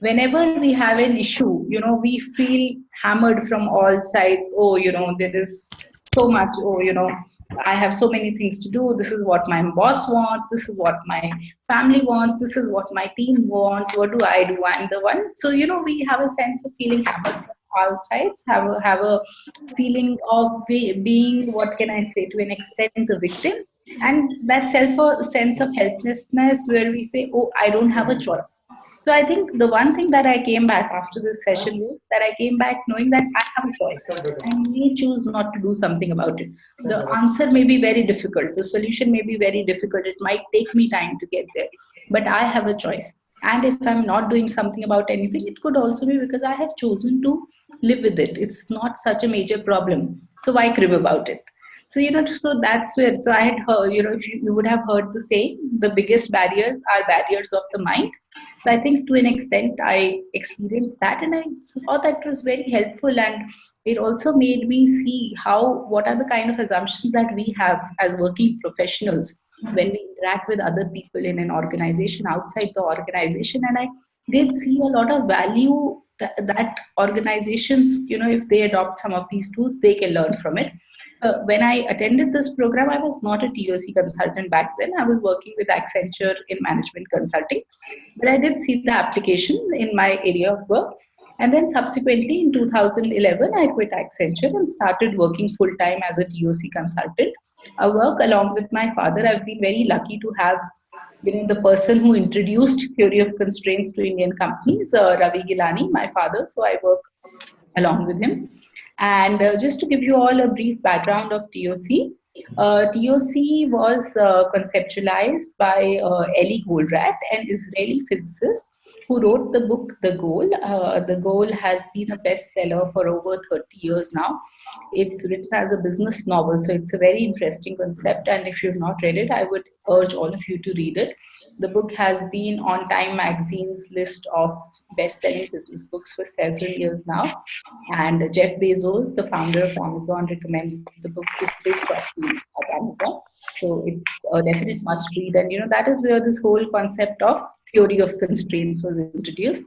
whenever we have an issue, we feel hammered from all sides. Oh, there is so much. Oh, I have so many things to do. This is what my boss wants. This is what my family wants. This is what my team wants. What do I do? I'm the one. So, we have a sense of feeling hammered from all sides, have a feeling of being, what can I say, to an extent, the victim. And that sense of helplessness where we say, oh, I don't have a choice. So I think the one thing that I came back after this session was that I came back knowing that I have a choice. I may choose not to do something about it. The answer may be very difficult. The solution may be very difficult. It might take me time to get there, but I have a choice. And if I'm not doing something about anything, it could also be because I have chosen to live with it. It's not such a major problem. So why crib about it? So, so that's where, so I had heard, if you would have heard the saying, the biggest barriers are barriers of the mind. So I think to an extent I experienced that, and I thought that was very helpful, and it also made me see what are the kind of assumptions that we have as working professionals when we interact with other people in an organization, outside the organization. And I did see a lot of value that organizations, if they adopt some of these tools, they can learn from it. So when I attended this program, I was not a TOC consultant back then. I was working with Accenture in management consulting, but I did see the application in my area of work. And then subsequently in 2011, I quit Accenture and started working full time as a TOC consultant. I work along with my father. I've been very lucky to have the person who introduced theory of constraints to Indian companies, Ravi Gilani, my father. So I work along with him. And just to give you all a brief background of TOC, TOC was conceptualized by Eli Goldratt, an Israeli physicist who wrote the book The Goal. The Goal has been a bestseller for over 30 years now. It's written as a business novel, so it's a very interesting concept. And if you've not read it, I would urge all of you to read it. The book has been on Time Magazine's list of best-selling business books for several years now. And Jeff Bezos, the founder of Amazon, recommends the book to his top team at Amazon. So it's a definite must-read. And, that is where this whole concept of theory of constraints was introduced.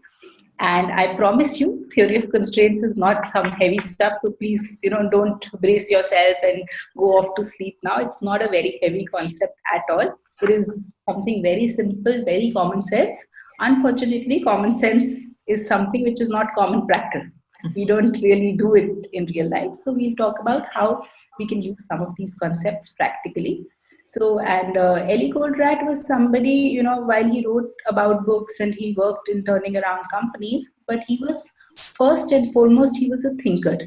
And I promise you, theory of constraints is not some heavy stuff. So please, don't brace yourself and go off to sleep now. It's not a very heavy concept at all. It is something very simple, very common sense. Unfortunately, common sense is something which is not common practice. We don't really do it in real life. So we'll talk about how we can use some of these concepts practically. So, and Eli Goldratt was somebody, while he wrote about books and he worked in turning around companies, but he was first and foremost, he was a thinker.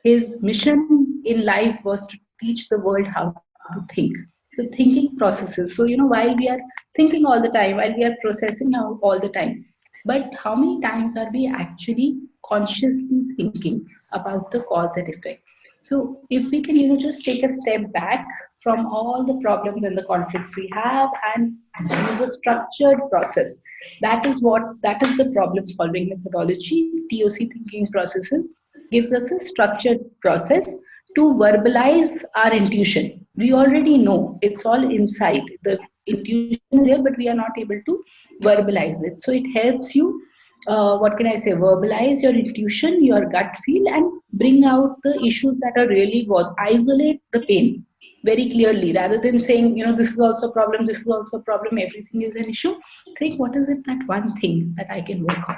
His mission in life was to teach the world how to think. So thinking processes. So, while we are thinking all the time, while we are processing now all the time, but how many times are we actually consciously thinking about the cause and effect? So if we can, just take a step back from all the problems and the conflicts we have and use a structured process. That is the problem solving methodology. TOC thinking processes gives us a structured process to verbalize our intuition. We already know it's all inside. The intuition is there, but we are not able to verbalize it. So it helps you, verbalize your intuition, your gut feel, and bring out the issues that are really worth. Isolate the pain very clearly rather than saying, this is also a problem, this is also a problem, everything is an issue. Say, what is it, that one thing that I can work on?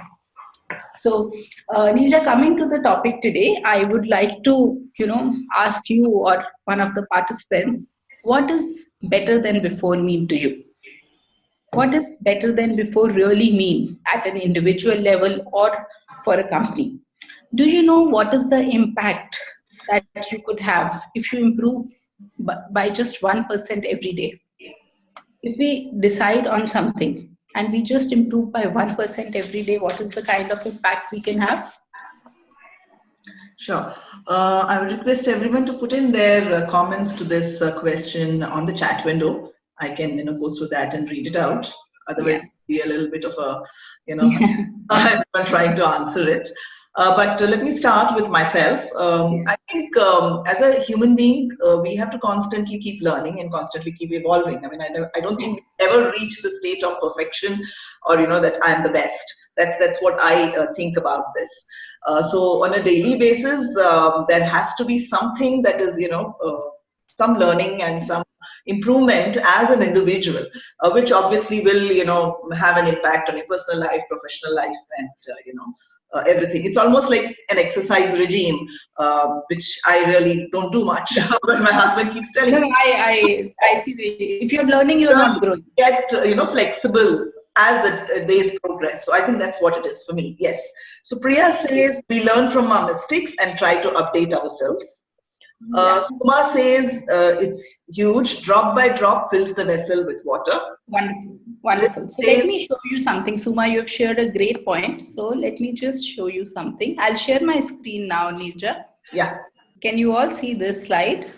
So, Nilja, coming to the topic today, I would like to, ask you or one of the participants, what is better than before mean to you? What does better than before really mean at an individual level or for a company? Do you know what is the impact that you could have if you improve by just 1% every day? If we decide on something and we just improve by 1% every day, what is the kind of impact we can have? Sure. I would request everyone to put in their comments to this question on the chat window. I can, go through that and read it out. Otherwise, it'll be a little bit of a, I'm trying to answer it. But let me start with myself. I think as a human being, we have to constantly keep learning and constantly keep evolving. I mean, I don't think we ever reach the state of perfection or, that I am the best. That's what I think about this. So on a daily basis, there has to be something that is, some learning and some improvement as an individual, which obviously will, have an impact on your personal life, professional life, and everything. It's almost like an exercise regime, which I really don't do much, but my husband keeps telling No, me. I see. If you're learning, you're not growing. Get flexible as the days progress. So I think that's what it is for me. Yes. So Priya says we learn from our mistakes and try to update ourselves. Yeah. Suma says it's huge. Drop by drop fills the vessel with water. Wonderful. Wonderful. So let me show you something. Suma, you have shared a great point. So let me just show you something. I'll share my screen now, Nirja. Yeah. Can you all see this slide?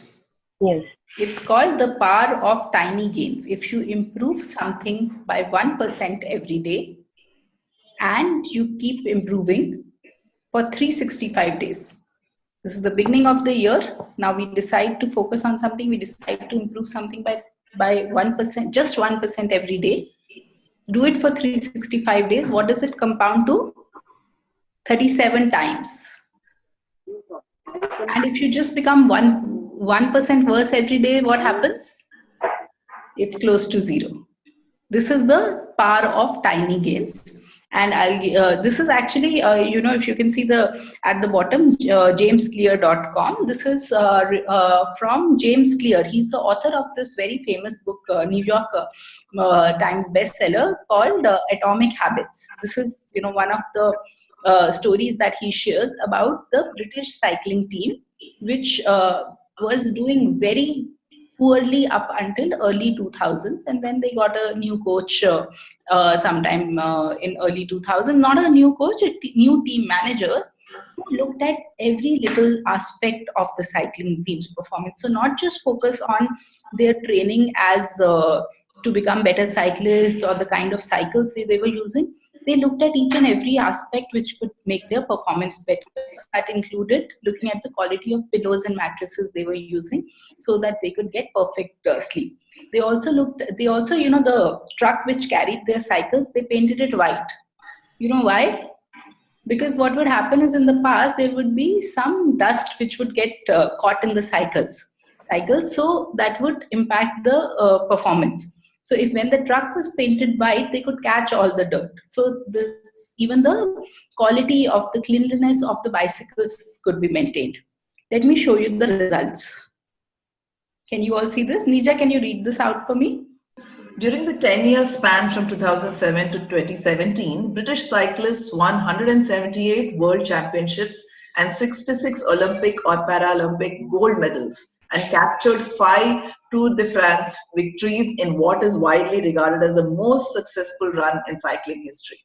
Yes. It's called the power of tiny gains. If you improve something by 1% every day and you keep improving for 365 days. This is the beginning of the year. Now we decide to focus on something. We decide to improve something by 1%, just 1% every day. Do it for 365 days. What does it compound to? 37 times. And if you just become 1% worse every day, what happens? It's close to zero. This is the power of tiny gains. And this is actually, if you can see at the bottom, jamesclear.com. This is from James Clear. He's the author of this very famous book, New York Times bestseller called Atomic Habits. This is, one of the stories that he shares about the British cycling team, which was doing very poorly up until early 2000s, and then they got a new coach sometime in early 2000. Not a new coach, a new team manager who looked at every little aspect of the cycling team's performance. So not just focus on their training as to become better cyclists or the kind of cycles they were using. They looked at each and every aspect which could make their performance better. So that included looking at the quality of pillows and mattresses they were using so that they could get perfect sleep. They also, the truck which carried their cycles, they painted it white. You know why? Because what would happen is in the past, there would be some dust which would get caught in the cycles. So that would impact the performance. So when the truck was painted white, they could catch all the dirt. So even the quality of the cleanliness of the bicycles could be maintained. Let me show you the results. Can you all see this? Nija, can you read this out for me? During the 10-year span from 2007 to 2017, British cyclists won 178 world championships and 66 Olympic or Paralympic gold medals and captured 5 Tour de France victories in what is widely regarded as the most successful run in cycling history.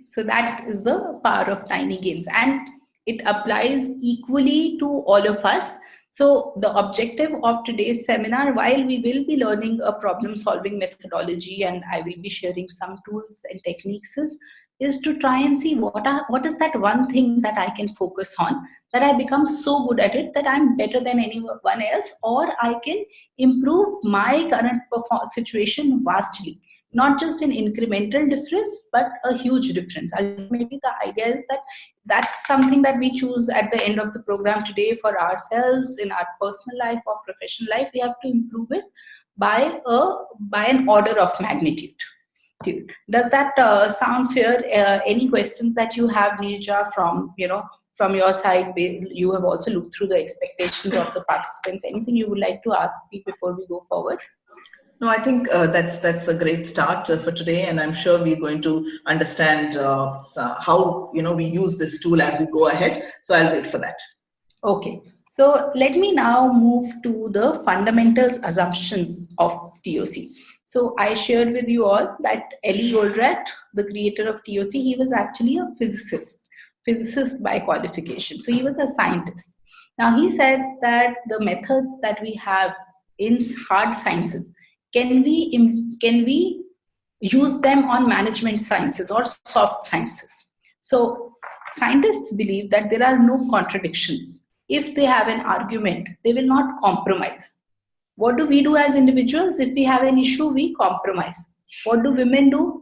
So that is the power of tiny gains, and it applies equally to all of us. So the objective of today's seminar, while we will be learning a problem solving methodology and I will be sharing some tools and techniques, is to try and see what is that one thing that I can focus on, that I become so good at it that I'm better than anyone else, or I can improve my current situation vastly. Not just an incremental difference, but a huge difference. Ultimately, the idea is that that's something that we choose at the end of the program today for ourselves in our personal life or professional life. We have to improve it by an order of magnitude. Does that sound fair? Any questions that you have, Nirja, from your side? You have also looked through the expectations of the participants. Anything you would like to ask me before we go forward? No, I think that's a great start for today, and I'm sure we're going to understand how we use this tool as we go ahead. So I'll wait for that. Okay, so let me now move to the fundamentals assumptions of TOC. So I shared with you all that Eli Goldratt, the creator of TOC, he was actually a physicist by qualification. So he was a scientist. Now he said that the methods that we have in hard sciences, can we use them on management sciences or soft sciences? So scientists believe that there are no contradictions. If they have an argument, they will not compromise. What do as individuals? If we have an issue, we compromise. What do?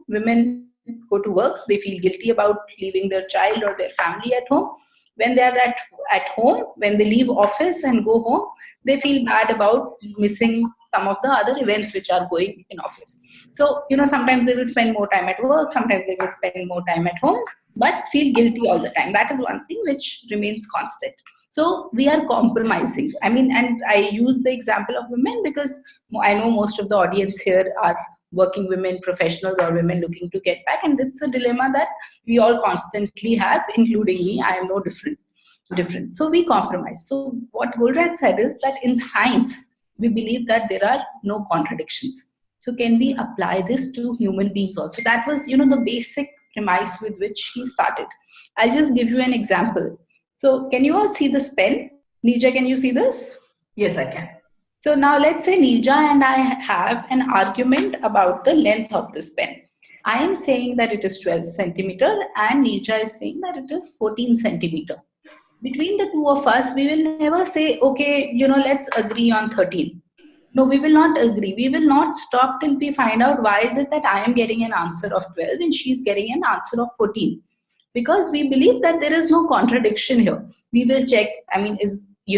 Women go to work, they feel guilty about leaving their child or their family at home. When they are at home, when they leave office and go home, they feel bad about missing some of the other events which are going in office. So, sometimes they will spend more time at work, sometimes they will spend more time at home, but feel guilty all the time. That is one thing which remains constant. So we are compromising. I mean, and I use the example of women because I know most of the audience here are working women, professionals, or women looking to get back. And it's a dilemma that we all constantly have, including me. I am no different. So we compromise. So what Goldratt said is that in science, we believe that there are no contradictions. So can we apply this to human beings also? That was, the basic premise with which he started. I'll just give you an example. So can you all see this pen? Nija, can you see this? Yes, I can. So now let's say Nija and I have an argument about the length of this pen. I am saying that it is 12 centimeter and Nija is saying that it is 14 centimeter. Between the two of us, we will never say, okay, let's agree on 13. No, we will not agree. We will not stop till we find out why is it that I am getting an answer of 12 and she's getting an answer of 14. Because we believe that there is no contradiction here. We will check, I mean,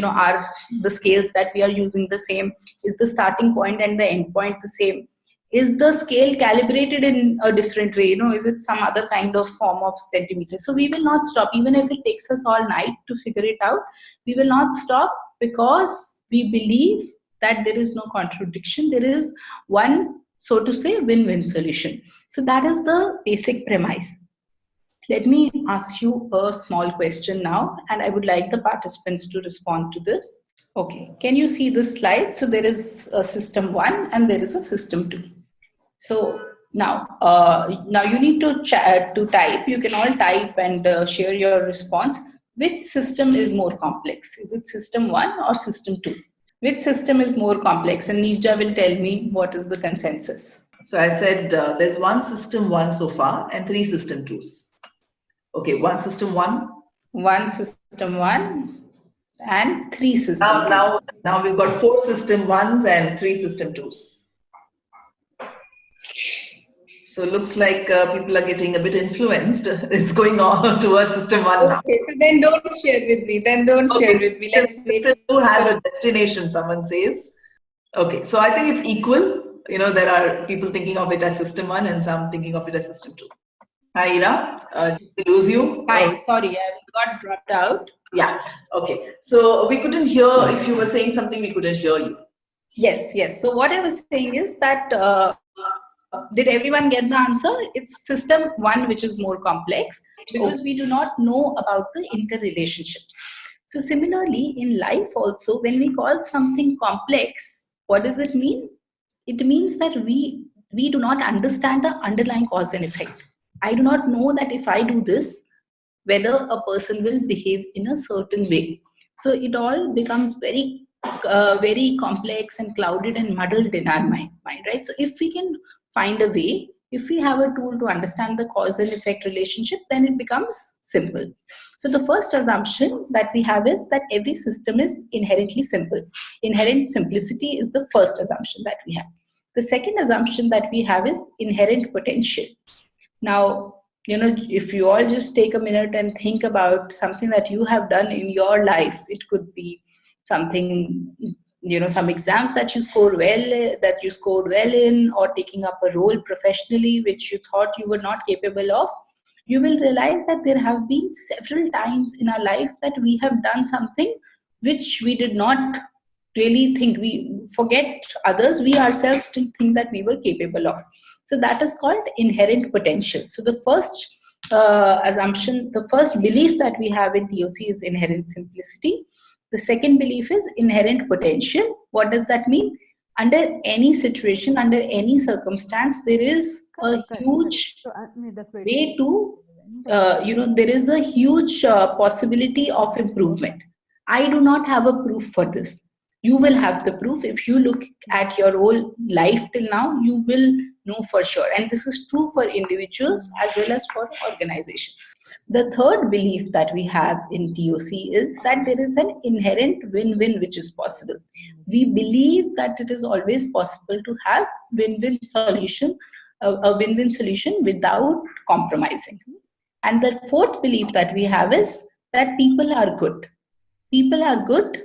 are the scales that we are using the same? Is the starting point and the end point the same? Is the scale calibrated in a different way? Is it some other kind of form of centimeter? So we will not stop, even if it takes us all night to figure it out. We will not stop because we believe that there is no contradiction. There is one, so to say, win-win solution. So that is the basic premise. Let me ask you a small question now, and I would like the participants to respond to this. Okay, can you see this slide? So there is a system 1 and there is a system 2. So now you need to type. You can all type and share your response. Which system is more complex? Is it system 1 or system 2? Which system is more complex? And Nija will tell me what is the consensus. So I said there's one system 1 so far and 3 system 2s. Okay, one system 1. One system 1 and 3 system 2. Now we've got 4 system 1s and 3 system 2s. So it looks like people are getting a bit influenced. It's going on towards system 1 now. Okay, so then don't share with me. Share with me. Let's wait. System 2 has a destination, someone says. Okay, so I think it's equal. There are people thinking of it as system 1 and some thinking of it as system 2. Hi, Ira. Did we lose you? Hi, sorry, I got dropped out. Yeah, okay. So we couldn't hear, if you were saying something, we couldn't hear you. Yes. So what I was saying is that, did everyone get the answer? It's system 1 which is more complex because we do not know about the interrelationships. So similarly, in life also, when we call something complex, what does it mean? It means that we do not understand the underlying cause and effect. I do not know that if I do this, whether a person will behave in a certain way. So it all becomes very, very complex and clouded and muddled in our mind, right? So if we can find a way, if we have a tool to understand the cause and effect relationship, then it becomes simple. So the first assumption that we have is that every system is inherently simple. Inherent simplicity is the first assumption that we have. The second assumption that we have is inherent potential. Now, if you all just take a minute and think about something that you have done in your life, it could be something, some exams that you scored well in, or taking up a role professionally which you thought you were not capable of. You will realize that there have been several times in our life that we have done something which we did not really think. We forget others, we ourselves still think that we were capable of. So that is called inherent potential. So the first assumption, the first belief that we have in TOC is inherent simplicity. The second belief is inherent potential. What does that mean? Under any situation, under any circumstance, there is a huge way to, there is a huge possibility of improvement. I do not have a proof for this. You will have the proof. If you look at your whole life till now, you will know for sure. And this is true for individuals as well as for organizations. The third belief that we have in TOC is that there is an inherent win-win which is possible. We believe that it is always possible to have win-win solution a win-win solution without compromising. And the fourth belief that we have is that people are good. People are good,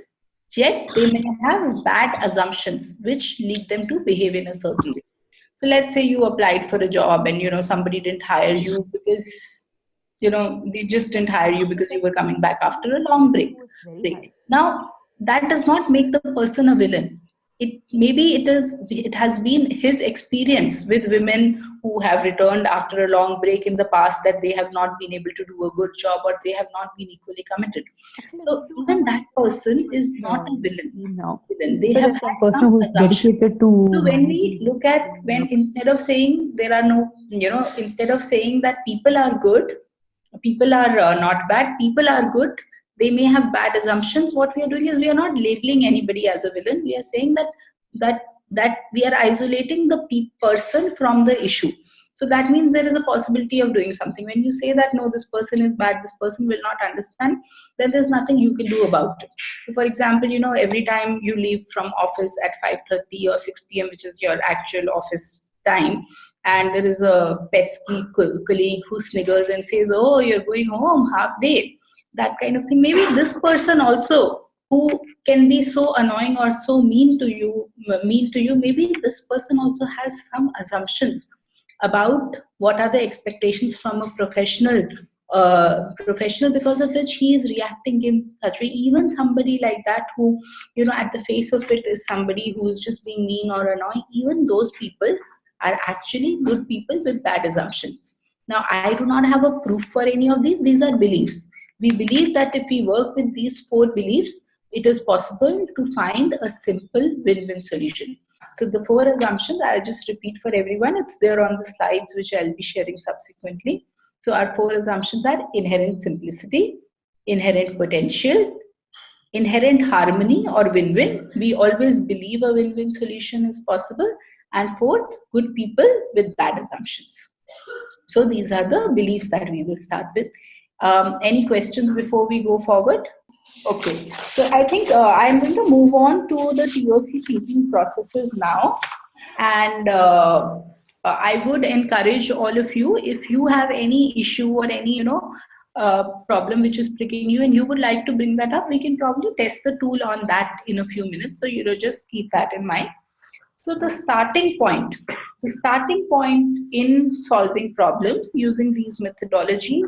yet they may have bad assumptions which lead them to behave in a certain way. So let's say you applied for a job and somebody didn't hire you because they just didn't hire you because you were coming back after a long break. Now that does not make the person a villain. It has been his experience with women who have returned after a long break in the past that they have not been able to do a good job, or they have not been equally committed. So even that person is not a villain. They have had some assumption. So when we look at, when instead of saying there are no, instead of saying that people are good, people are not bad, people are good, they may have bad assumptions, what we are doing is we are not labeling anybody as a villain. We are saying that we are isolating the person from the issue. So that means there is a possibility of doing something. When you say that no, this person is bad, this person will not understand, then there's nothing you can do about it. So for example, every time you leave from office at 5:30 or 6 p.m., which is your actual office time, and there is a pesky colleague who sniggers and says, oh, you're going home half day, that kind of thing. Maybe this person also, who can be so annoying or so mean to you, maybe this person also has some assumptions about what are the expectations from a professional, because of which he is reacting in such way. Even somebody like that, who at the face of it is somebody who is just being mean or annoying, even those people are actually good people with bad assumptions. Now, I do not have a proof for any of these are beliefs. We believe that if we work with these 4 beliefs, it is possible to find a simple win-win solution. So the 4 assumptions, I'll just repeat for everyone. It's there on the slides, which I'll be sharing subsequently. So our 4 assumptions are inherent simplicity, inherent potential, inherent harmony or win-win. We always believe a win-win solution is possible. And 4th, good people with bad assumptions. So these are the beliefs that we will start with. Any questions before we go forward? Okay, so I think I'm going to move on to the TOC thinking processes now. And I would encourage all of you, if you have any issue or any, problem which is pricking you and you would like to bring that up, we can probably test the tool on that in a few minutes. So, just keep that in mind. So the starting point in solving problems using these methodology,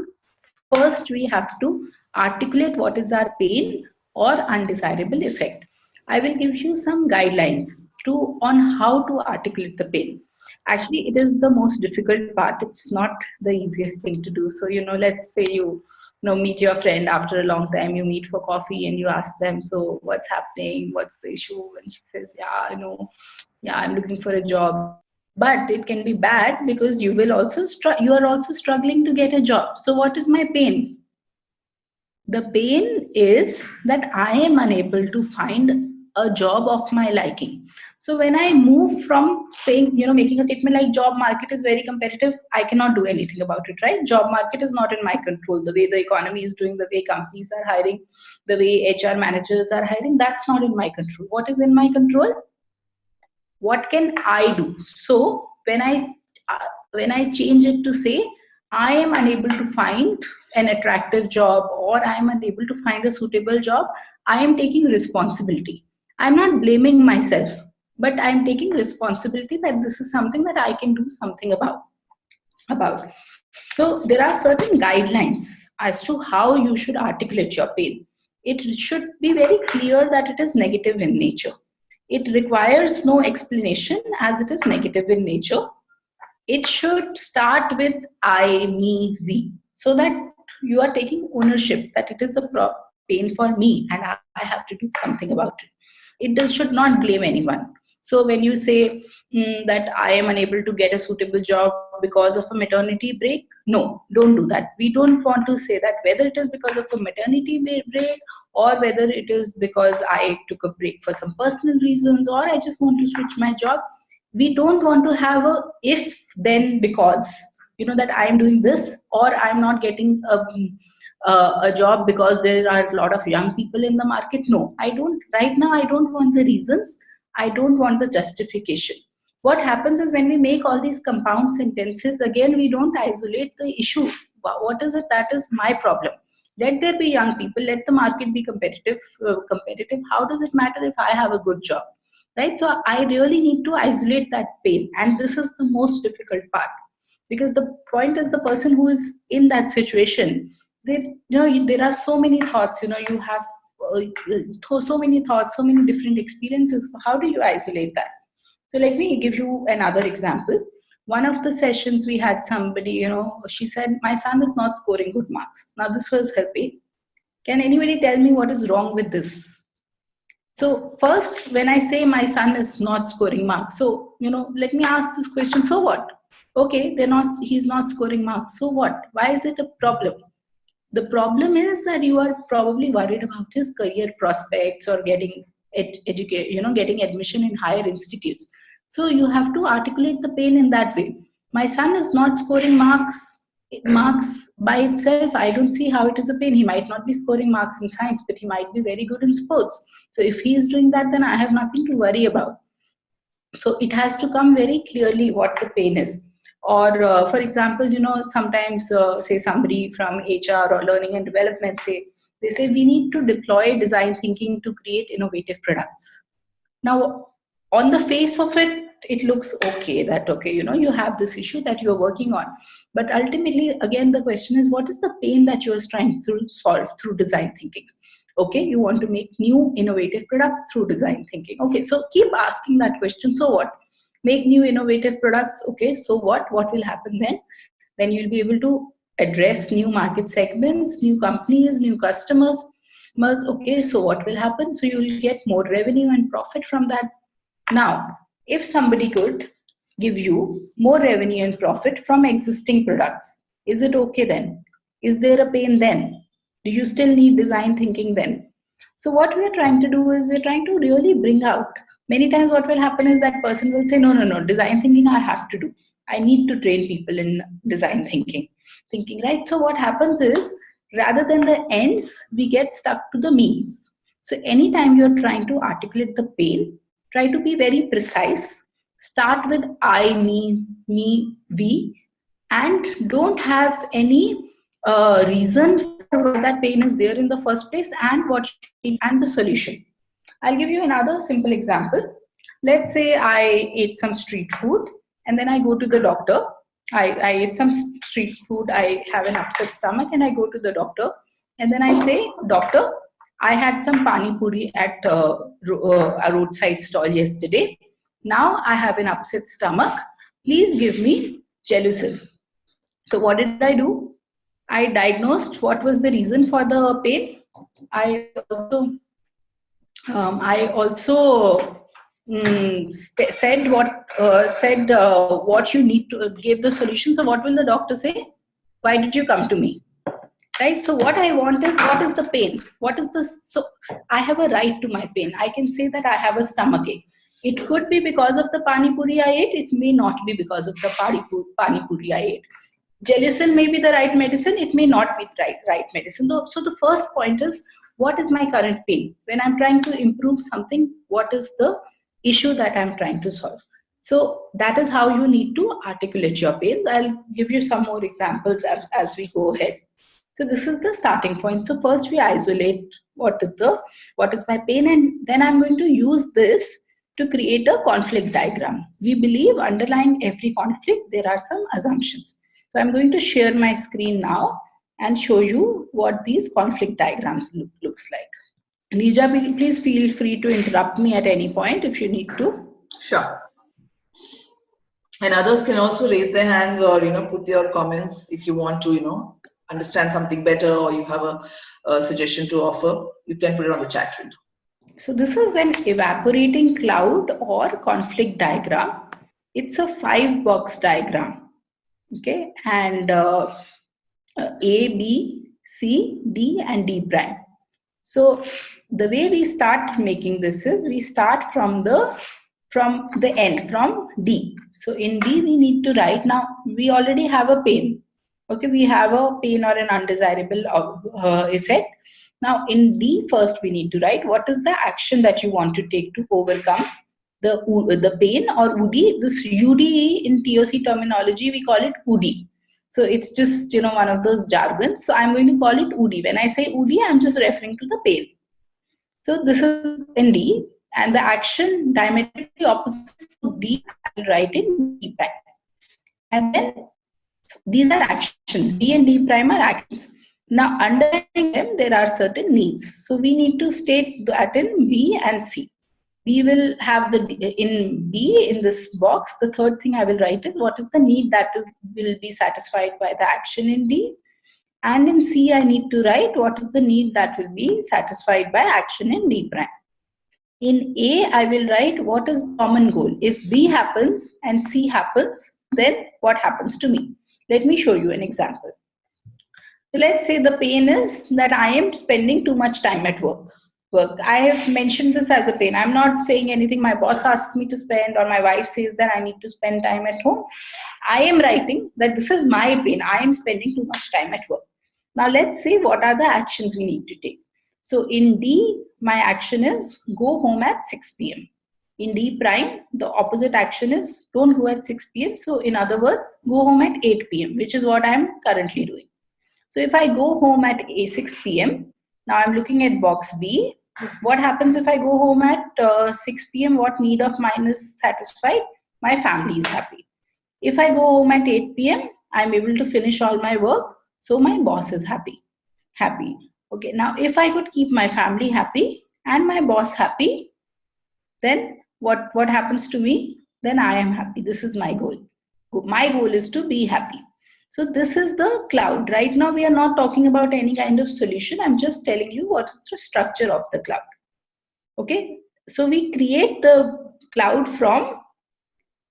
first we have to articulate what is our pain or undesirable effect. I will give you some guidelines on how to articulate the pain. Actually, it is the most difficult part. It's not the easiest thing to do. So, let's say you meet your friend after a long time, you meet for coffee and you ask them, so what's happening? What's the issue? And she says, I'm looking for a job. But it can be bad because you are also struggling to get a job. So what is my pain? The pain is that I am unable to find a job of my liking. So when I move from saying, making a statement like job market is very competitive, I cannot do anything about it, right? Job market is not in my control. The way the economy is doing, the way companies are hiring, the way HR managers are hiring, that's not in my control. What is in my control? What can I do? So when I change it to say, I am unable to find an attractive job or I am unable to find a suitable job, I am taking responsibility. I'm not blaming myself, but I'm taking responsibility that this is something that I can do something about. So there are certain guidelines as to how you should articulate your pain. It should be very clear that it is negative in nature. It requires no explanation as it is negative in nature. It should start with I, me, we, so that you are taking ownership that it is a pain for me and I have to do something about it. Should not blame anyone. So when you say that I am unable to get a suitable job because of a maternity break, no, don't do that. We don't want to say that, whether it is because of a maternity break or whether it is because I took a break for some personal reasons or I just want to switch my job. We don't want to have a if then because, that I am doing this or I'm not getting a job because there are a lot of young people in the market. No, I don't. Right now, I don't want the reasons. I don't want the justification. What happens is when we make all these compound sentences, again, we don't isolate the issue. What is it that is my problem? Let there be young people, let the market be competitive. How does it matter if I have a good job? Right? So I really need to isolate that pain. And this is the most difficult part. Because the point is the person who is in that situation, there are so many thoughts, you have so many thoughts, so many different experiences. How do you isolate that? So let me give you another example. One of the sessions we had somebody, she said, my son is not scoring good marks. Now this was her pain. Can anybody tell me what is wrong with this? So first, when I say my son is not scoring marks, so, let me ask this question, so what? Okay, he's not scoring marks. So what? Why is it a problem? The problem is that you are probably worried about his career prospects or getting getting admission in higher institutes. So you have to articulate the pain in that way. My son is not scoring marks by itself. I don't see how it is a pain. He might not be scoring marks in science, but he might be very good in sports. So if he is doing that, then I have nothing to worry about. So it has to come very clearly what the pain is. Or for example, sometimes say somebody from HR or learning and development, they say we need to deploy design thinking to create innovative products. Now on the face of it, it looks okay, that okay, you have this issue that you're working on. But ultimately, again, the question is, what is the pain that you're trying to solve through design thinking? Okay, you want to make new innovative products through design thinking. Okay, so keep asking that question. So what? Make new innovative products. Okay, so what will happen then? Then you'll be able to address new market segments, new companies, new customers. Okay, so what will happen? So you will get more revenue and profit from that. Now, if somebody could give you more revenue and profit from existing products, is it okay then? Is there a pain then? Do you still need design thinking then? So what we're trying to do is we're trying to really bring out. Many times what will happen is that person will say, no, design thinking I have to do. I need to train people in design thinking, right? So what happens is, rather than the ends, we get stuck to the means. So anytime you're trying to articulate the pain, try to be very precise. Start with I, me, we, and don't have any reason for why that pain is there in the first place and what and the solution. I'll give you another simple example. Let's say I ate some street food and then I go to the doctor. I ate some street food, I have an upset stomach, and I go to the doctor. And then I say, doctor, I had some pani puri at a roadside stall yesterday. Now I have an upset stomach. Please give me Gelusil. So what did I do? I diagnosed what was the reason for the pain. I also said what you need to give the solution. So what will the doctor say? Why did you come to me? Right? So what I want is, what is the pain? What is the, so I have a right to my pain. I can say that I have a stomach ache. It could be because of the pani puri I ate. It may not be because of the pani puri I ate. Gelusil may be the right medicine. It may not be the right medicine. So the first point is, what is my current pain? When I'm trying to improve something, what is the issue that I'm trying to solve? So that is how you need to articulate your pains. I'll give you some more examples as we go ahead. So this is the starting point. So first we isolate what is my pain, and then I'm going to use this to create a conflict diagram. We believe underlying every conflict there are some assumptions. So I'm going to share my screen now and show you what these conflict diagrams looks like. Nija, please feel free to interrupt me at any point if you need to. Sure. And others can also raise their hands or put your comments if you want to understand something better, or you have a suggestion to offer. You can put it on the chat window. So this is an evaporating cloud or conflict diagram. It's a 5-box diagram. Okay, and A, B, C, D, and D prime. So the way we start making this is, we start from the end, from D. So in D we need to write, now we already have a pain. Okay, we have a pain or an undesirable effect. Now in D first we need to write what is the action that you want to take to overcome the pain or UD. This UD in TOC terminology, we call it UD. So it's just, one of those jargons. So I'm going to call it UD. When I say UD, I'm just referring to the pain. So this is in D, and the action diametrically opposite to D, I will write in D prime. And then these are actions. D and D prime are actions. Now, underlying them, there are certain needs. So we need to state that in B and C. We will have in B, in this box, the third thing I will write is what is the need that will be satisfied by the action in D. And in C, I need to write what is the need that will be satisfied by action in D prime. In A, I will write what is the common goal. If B happens and C happens, then what happens to me? Let me show you an example. So let's say the pain is that I am spending too much time at work. I have mentioned this as a pain. I'm not saying anything my boss asks me to spend or my wife says that I need to spend time at home. I am writing that this is my pain. I am spending too much time at work. Now let's see what are the actions we need to take. So in D, my action is go home at 6 p.m. In D prime, the opposite action is don't go at 6 p.m. So in other words, go home at 8 p.m., which is what I'm currently doing. So if I go home at 6 p.m., now I'm looking at box B. What happens if I go home at 6 p.m.? What need of mine is satisfied? My family is happy. If I go home at 8 p.m., I'm able to finish all my work. So my boss is happy. Okay, now if I could keep my family happy and my boss happy, then what happens to me? Then I am happy. This is my goal. My goal is to be happy. So this is the cloud. Right now we are not talking about any kind of solution. I'm just telling you what is the structure of the cloud. Okay, so we create the cloud from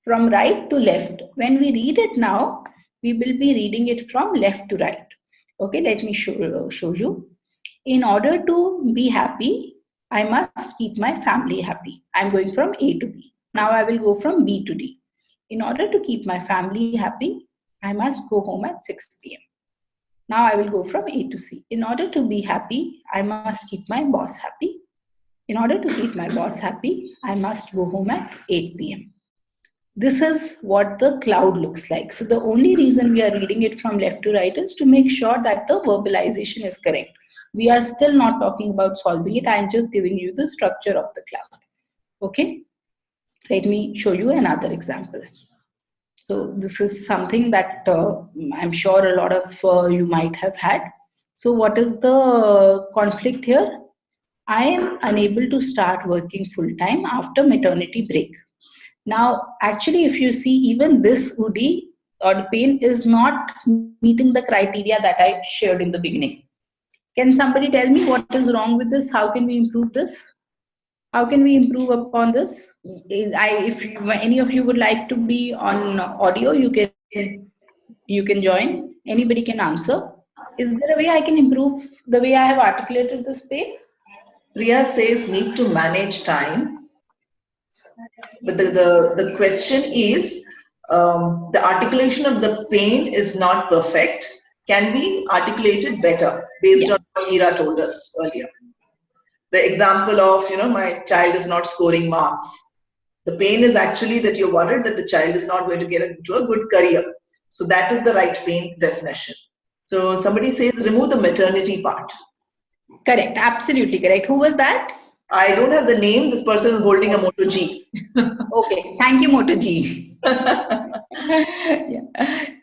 right to left. When we read it now, we will be reading it from left to right. Okay, let me show you. In order to be happy, I must keep my family happy. I'm going from A to B. Now I will go from B to D. In order to keep my family happy, I must go home at 6 p.m. Now I will go from A to C. In order to be happy, I must keep my boss happy. In order to keep my boss happy, I must go home at 8 p.m. This is what the cloud looks like. So the only reason we are reading it from left to right is to make sure that the verbalization is correct. We are still not talking about solving it. I'm just giving you the structure of the cloud. Okay? Let me show you another example. So this is something that I'm sure a lot of you might have had. So what is the conflict here? I am unable to start working full-time after maternity break. Now, actually, if you see, even this UD or the pain is not meeting the criteria that I shared in the beginning. Can somebody tell me what is wrong with this? How can we improve this? How can we improve upon this? If any of you would like to be on audio, you can join. Anybody can answer. Is there a way I can improve the way I have articulated this pain? Priya says need to manage time. But the question is, the articulation of the pain is not perfect. Can we articulate it better based on what Ira told us earlier? The example of, my child is not scoring marks. The pain is actually that you're worried that the child is not going to get into a good career. So that is the right pain definition. So somebody says remove the maternity part. Correct. Absolutely correct. Who was that? I don't have the name. This person is holding a Moto G. Okay. Thank you, Moto G. Yeah.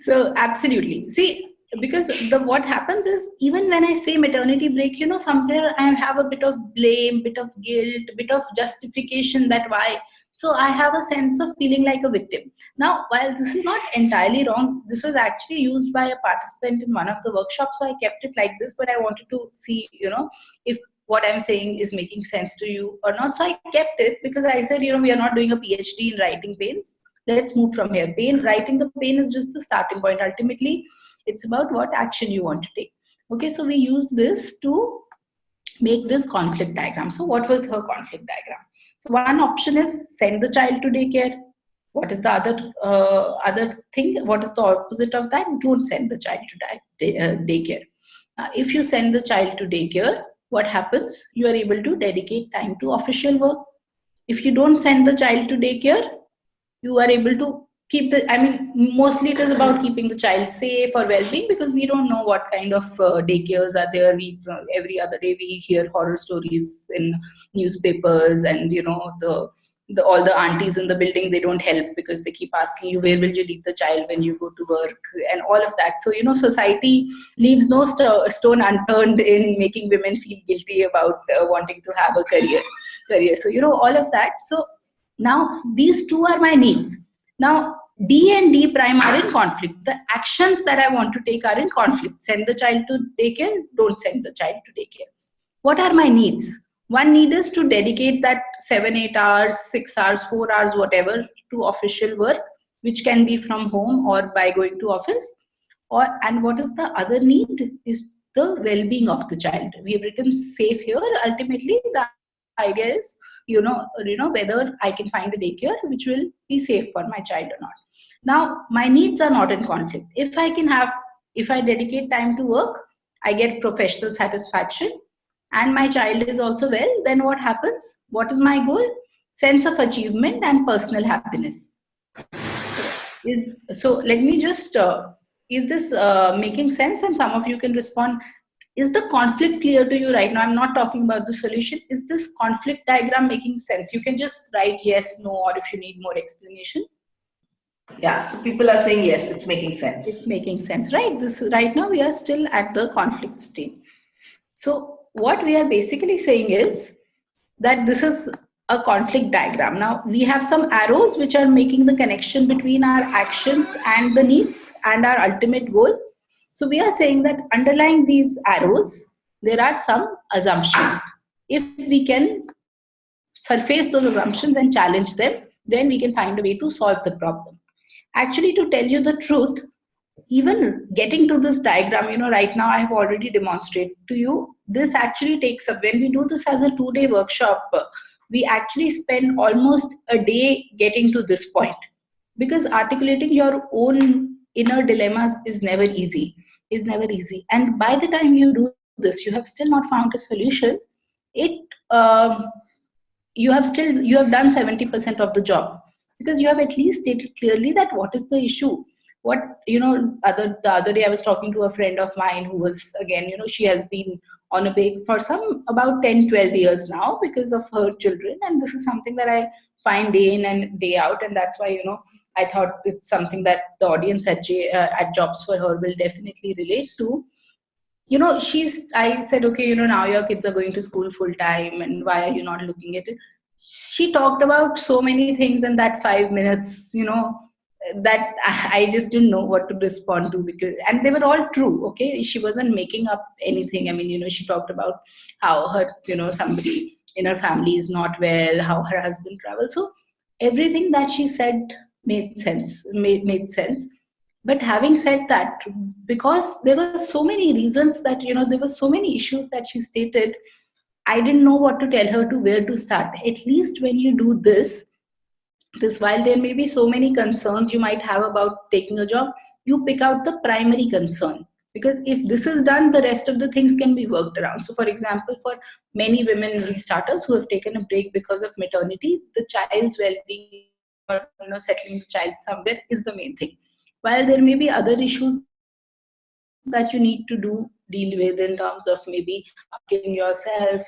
So absolutely. See, because what happens is, even when I say maternity break, somewhere I have a bit of blame, bit of guilt, bit of justification that why. So I have a sense of feeling like a victim. Now, while this is not entirely wrong, this was actually used by a participant in one of the workshops. So I kept it like this, but I wanted to see, if what I'm saying is making sense to you or not. So I kept it because I said, we are not doing a PhD in writing pains. Let's move from here. Writing the pain is just the starting point. Ultimately, it's about what action you want to take. Okay, so we used this to make this conflict diagram. So what was her conflict diagram? So one option is send the child to daycare. What is the other thing? What is the opposite of that? Don't send the child to daycare. If you send the child to daycare, what happens? You are able to dedicate time to official work. If you don't send the child to daycare, you are able to keep the, I mean, mostly it is about keeping the child safe or well-being, because we don't know what kind of daycares are there. We every other day we hear horror stories in newspapers, and the all the aunties in the building, they don't help because they keep asking you, where will you leave the child when you go to work, and all of that. So society leaves no stone unturned in making women feel guilty about wanting to have a career. So all of that. So now these two are my needs. Now D and D prime are in conflict. The actions that I want to take are in conflict. Send the child to daycare, don't send the child to daycare. What are my needs? One need is to dedicate that 7 8 hours, 6 hours, 4 hours, whatever, to official work, which can be from home or by going to office. And what is the other need is the well-being of the child. We have written safe here. Ultimately the idea is whether I can find a daycare which will be safe for my child or not. Now my needs are not in conflict. If I dedicate time to work, I get professional satisfaction, and my child is also well, then what happens? What is my goal? Sense of achievement and personal happiness. So let me just is this making sense? And some of you can respond. Is the conflict clear to you right now? I'm not talking about the solution. Is this conflict diagram making sense? You can just write yes, no, or if you need more explanation. Yeah, so people are saying yes, it's making sense. It's making sense, right? This right now we are still at the conflict state. So what we are basically saying is that this is a conflict diagram. Now we have some arrows which are making the connection between our actions and the needs and our ultimate goal. So we are saying that underlying these arrows, there are some assumptions. If we can surface those assumptions and challenge them, then we can find a way to solve the problem. Actually, to tell you the truth, even getting to this diagram, right now I have already demonstrated to you, this actually takes up, when we do this as a 2-day workshop, we actually spend almost a day getting to this point, because articulating your own inner dilemmas is never easy. And by the time you do this, you have still not found a solution. It um, you have done 70% of the job, because you have at least stated clearly that what is the issue. What the other day I was talking to a friend of mine who was, again, she has been on a break for some about 10 12 years now because of her children, and this is something that I find day in and day out, and that's why I thought it's something that the audience at Jobs for Her will definitely relate to. I said, okay, now your kids are going to school full time, and why are you not looking at it? She talked about so many things in that 5 minutes, that I just didn't know what to respond to, because, and they were all true. Okay. She wasn't making up anything. I mean, she talked about how her, somebody in her family is not well, how her husband travels. So everything that she said made sense. But having said that, because there were so many reasons that there were so many issues that she stated, I didn't know what to tell her to where to start. At least when you do this, while there may be so many concerns you might have about taking a job, you pick out the primary concern, because if this is done, the rest of the things can be worked around. So for example, for many women restarters who have taken a break because of maternity, the child's well-being, or settling the child somewhere is the main thing, while there may be other issues that you need to deal with in terms of maybe upskilling yourself,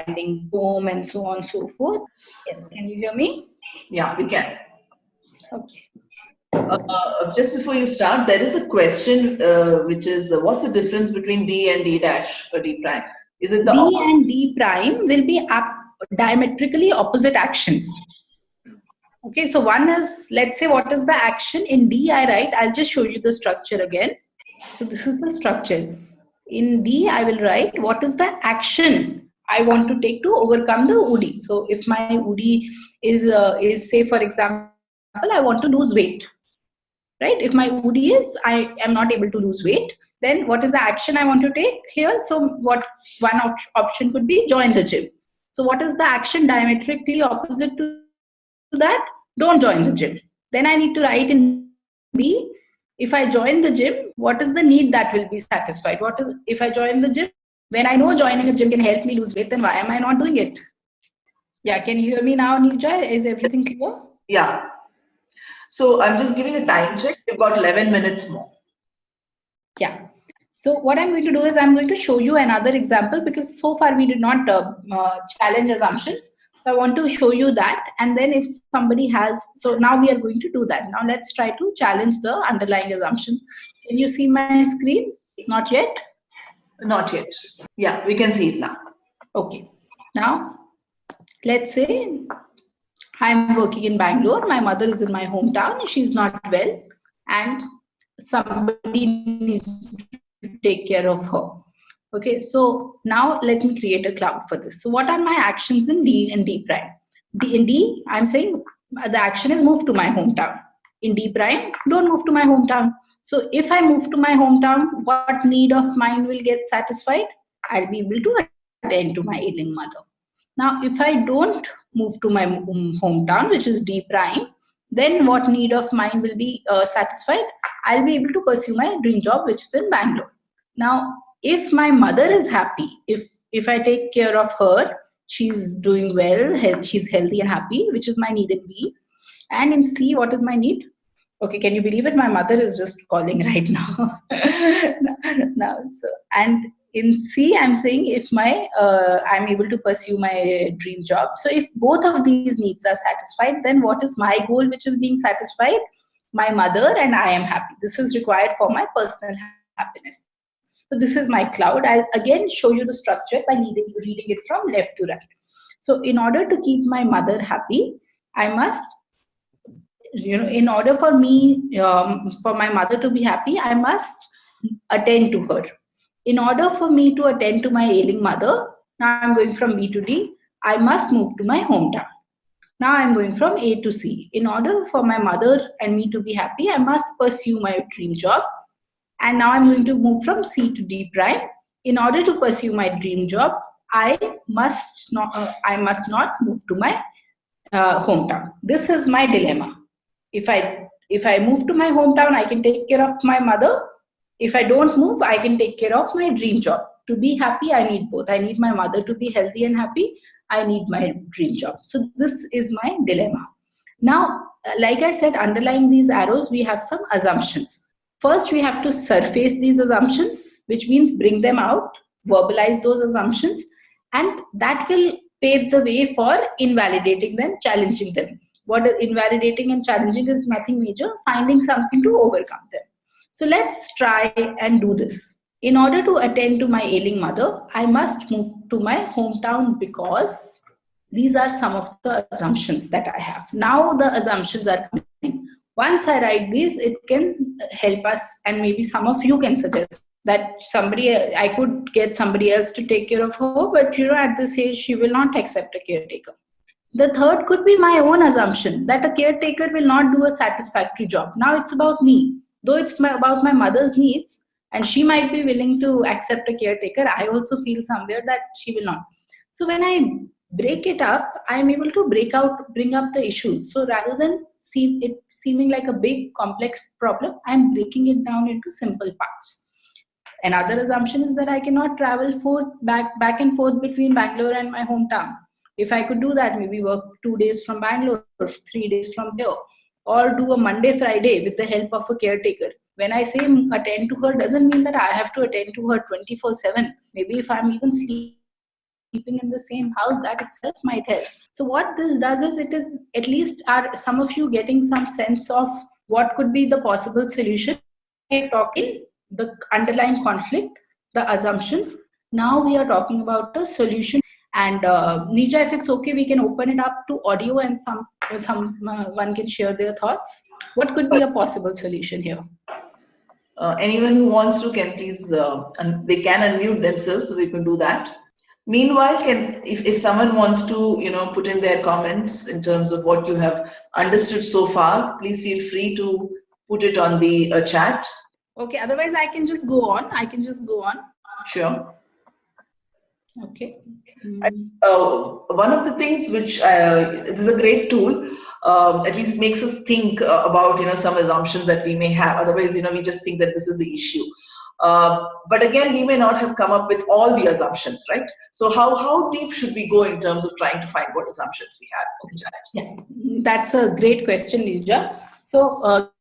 finding home, and so on so forth. Yes, can you hear me? Yeah, we can. Okay. Just before you start, there is a question which is what's the difference between D and D dash or D prime? Is it the D opposite? and D prime will be diametrically opposite actions. Okay, so one is, let's say, what is the action in D? I'll just show you the structure again. So this is the structure. In D, I will write what is the action I want to take to overcome the UDI. So if my UDI is say, for example, I want to lose weight, right? If my UDI is I am not able to lose weight, then what is the action I want to take here? So what one option could be, join the gym. So what is the action diametrically opposite to that? Don't join the gym. Then I need to write in B, if I join the gym, what is the need that will be satisfied? If I join the gym, when I know joining a gym can help me lose weight, then why am I not doing it? Yeah, can you hear me now, Nija? Is everything clear? Yeah. So I'm just giving a time check. We've got 11 minutes more. Yeah. So what I'm going to do is I'm going to show you another example because so far we did not challenge assumptions. So I want to show you that, and then if somebody has, so now we are going to do that. Now let's try to challenge the underlying assumptions. Can you see my screen? Not yet? Not yet. Yeah, we can see it now. Okay. Now let's say I'm working in Bangalore. My mother is in my hometown. She's not well, and somebody needs to take care of her. Okay, so now let me create a cloud for this. So, what are my actions in D and D prime? In D, I'm saying the action is move to my hometown. In D prime, don't move to my hometown. So, if I move to my hometown, what need of mine will get satisfied? I'll be able to attend to my ailing mother. Now, if I don't move to my hometown, which is D prime, then what need of mine will be satisfied? I'll be able to pursue my dream job, which is in Bangalore. Now, if my mother is happy, if I take care of her, she's doing well, she's healthy and happy, which is my need in B. And in C, what is my need? Okay, can you believe it? My mother is just calling right now. Now, so and in C, I'm saying if my I'm able to pursue my dream job. So if both of these needs are satisfied, then what is my goal which is being satisfied? My mother and I am happy. This is required for my personal happiness. So this is my cloud. I'll again show you the structure by reading it from left to right. So in order to keep my mother happy, I must, in order for me, for my mother to be happy, I must attend to her. In order for me to attend to my ailing mother, now I'm going from B to D, I must move to my hometown. Now I'm going from A to C. In order for my mother and me to be happy, I must pursue my dream job. And now I'm going to move from C to D prime. In order to pursue my dream job, I I must not move to my hometown. This is my dilemma. If I move to my hometown, I can take care of my mother. If I don't move, I can take care of my dream job. To be happy, I need both. I need my mother to be healthy and happy. I need my dream job. So this is my dilemma. Now, like I said, underlying these arrows, we have some assumptions. First, we have to surface these assumptions, which means bring them out, verbalize those assumptions, and that will pave the way for invalidating them, challenging them. What invalidating and challenging is nothing major, finding something to overcome them. So let's try and do this. In order to attend to my ailing mother, I must move to my hometown because these are some of the assumptions that I have. Now the assumptions are coming. Once I write these, it can help us, and maybe some of you can suggest that I could get somebody else to take care of her, but at this age, she will not accept a caretaker. The third could be my own assumption that a caretaker will not do a satisfactory job. Now it's about me. Though about my mother's needs, and she might be willing to accept a caretaker, I also feel somewhere that she will not. So when I break it up, I'm able to bring up the issues. So rather than seeming like a big complex problem, I'm breaking it down into simple parts. Another assumption is that I cannot travel back and forth between Bangalore and my hometown. If I could do that, maybe work 2 days from Bangalore, 3 days from there, or do a Monday, Friday with the help of a caretaker. When I say attend to her, doesn't mean that I have to attend to her 24/7. Maybe if I'm even sleeping in the same house, that itself might help. So what this does is, it is at least are some of you getting some sense of what could be the possible solution. The underlying conflict, the assumptions. Now we are talking about a solution. And Nija, if it's okay, we can open it up to audio, and one can share their thoughts. What could be a possible solution here? Anyone who wants to can please, they can unmute themselves, so they can do that. Meanwhile, if someone wants to, put in their comments in terms of what you have understood so far, please feel free to put it on the chat. Okay, otherwise I can just go on. Sure. Okay. One of the things which this is a great tool, at least makes us think about some assumptions that we may have. Otherwise, we just think that this is the issue. But again, we may not have come up with all the assumptions, right? So how deep should we go in terms of trying to find what assumptions we have? Yes, that's a great question, Nija. So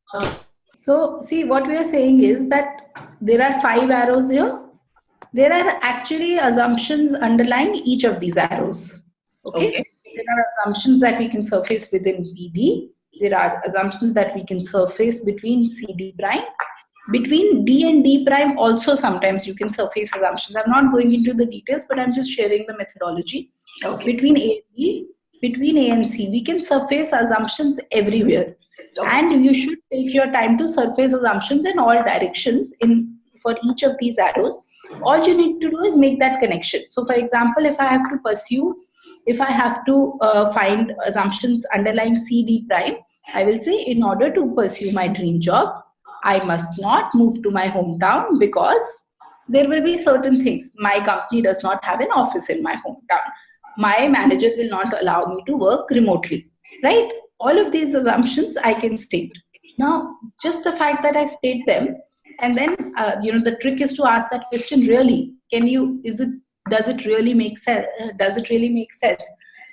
see, what we are saying is that there are 5 arrows here. There are actually assumptions underlying each of these arrows. Okay? Okay. There are assumptions that we can surface within BD. There are assumptions that we can surface between CD prime. Between D and D prime also sometimes you can surface assumptions. I'm not going into the details, but I'm just sharing the methodology. Okay. Between A and B, between A and C, we can surface assumptions everywhere. Okay. And you should take your time to surface assumptions in all directions for each of these arrows. All you need to do is make that connection. So for example, if I have to find assumptions underlying CD prime, I will say in order to pursue my dream job, I must not move to my hometown because there will be certain things. My company does not have an office in my hometown. My manager will not allow me to work remotely, right? All of these assumptions I can state. Now, just the fact that I state them, and then the trick is to ask that question. Really, does it really make sense? Does it really make sense?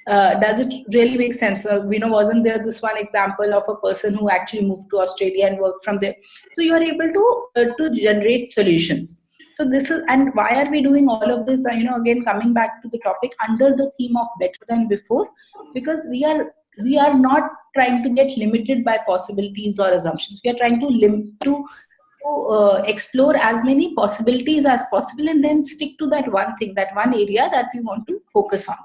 Does it really make sense? Wasn't there this one example of a person who actually moved to Australia and worked from there? So you are able to generate solutions. So this is, and why are we doing all of this? Again, coming back to the topic under the theme of better than before, because we are not trying to get limited by possibilities or assumptions. We are trying to explore as many possibilities as possible and then stick to that one thing, that one area that we want to focus on.